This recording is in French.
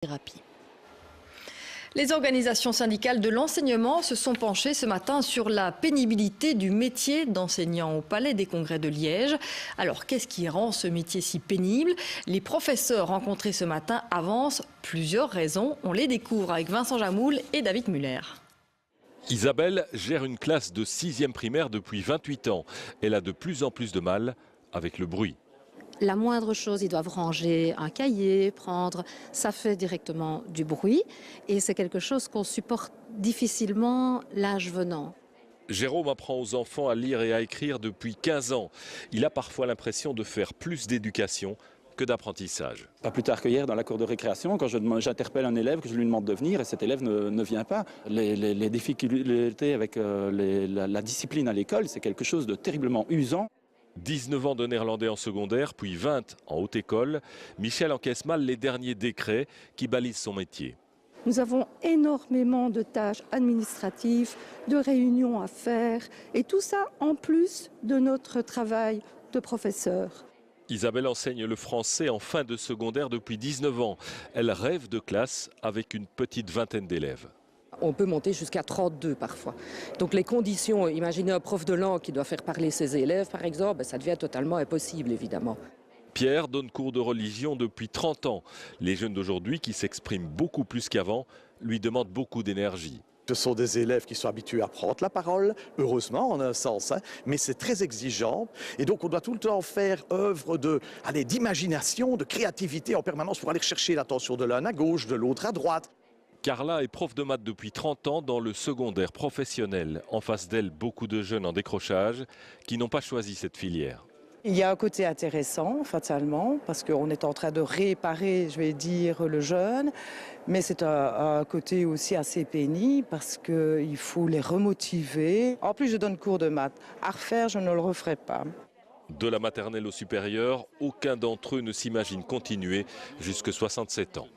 thérapie. Les organisations syndicales de l'enseignement se sont penchées ce matin sur la pénibilité du métier d'enseignant au Palais des Congrès de Liège. Alors, qu'est-ce qui rend ce métier si pénible? Les professeurs rencontrés ce matin avancent plusieurs raisons. On les découvre avec Vincent Jamoul et David Muller. Isabelle gère une classe de 6e primaire depuis 28 ans. Elle a de plus en plus de mal avec le bruit. La moindre chose, ils doivent ranger un cahier, prendre, ça fait directement du bruit et c'est quelque chose qu'on supporte difficilement l'âge venant. Jérôme apprend aux enfants à lire et à écrire depuis 15 ans. Il a parfois l'impression de faire plus d'éducation que d'apprentissage. Pas plus tard que hier, dans la cour de récréation, quand j'interpelle un élève, que je lui demande de venir et cet élève ne vient pas, les difficultés avec la discipline à l'école, c'est quelque chose de terriblement usant. 19 ans de néerlandais en secondaire, puis 20 en haute école. Michel encaisse mal les derniers décrets qui balisent son métier. Nous avons énormément de tâches administratives, de réunions à faire et tout ça en plus de notre travail de professeur. Isabelle enseigne le français en fin de secondaire depuis 19 ans. Elle rêve de classe avec une petite vingtaine d'élèves. On peut monter jusqu'à 32 parfois. Donc les conditions, imaginez un prof de langue qui doit faire parler ses élèves par exemple, ça devient totalement impossible évidemment. Pierre donne cours de religion depuis 30 ans. Les jeunes d'aujourd'hui, qui s'expriment beaucoup plus qu'avant, lui demandent beaucoup d'énergie. Ce sont des élèves qui sont habitués à prendre la parole, heureusement en un sens, mais c'est très exigeant. Et donc on doit tout le temps faire œuvre d'imagination, de créativité en permanence pour aller chercher l'attention de l'un à gauche, de l'autre à droite. Carla est prof de maths depuis 30 ans dans le secondaire professionnel. En face d'elle, beaucoup de jeunes en décrochage qui n'ont pas choisi cette filière. Il y a un côté intéressant, fatalement, parce qu'on est en train de réparer, je vais dire, le jeune. Mais c'est un côté aussi assez pénible, parce qu'il faut les remotiver. En plus, je donne cours de maths. À refaire, je ne le referai pas. De la maternelle au supérieur, aucun d'entre eux ne s'imagine continuer jusqu'à 67 ans.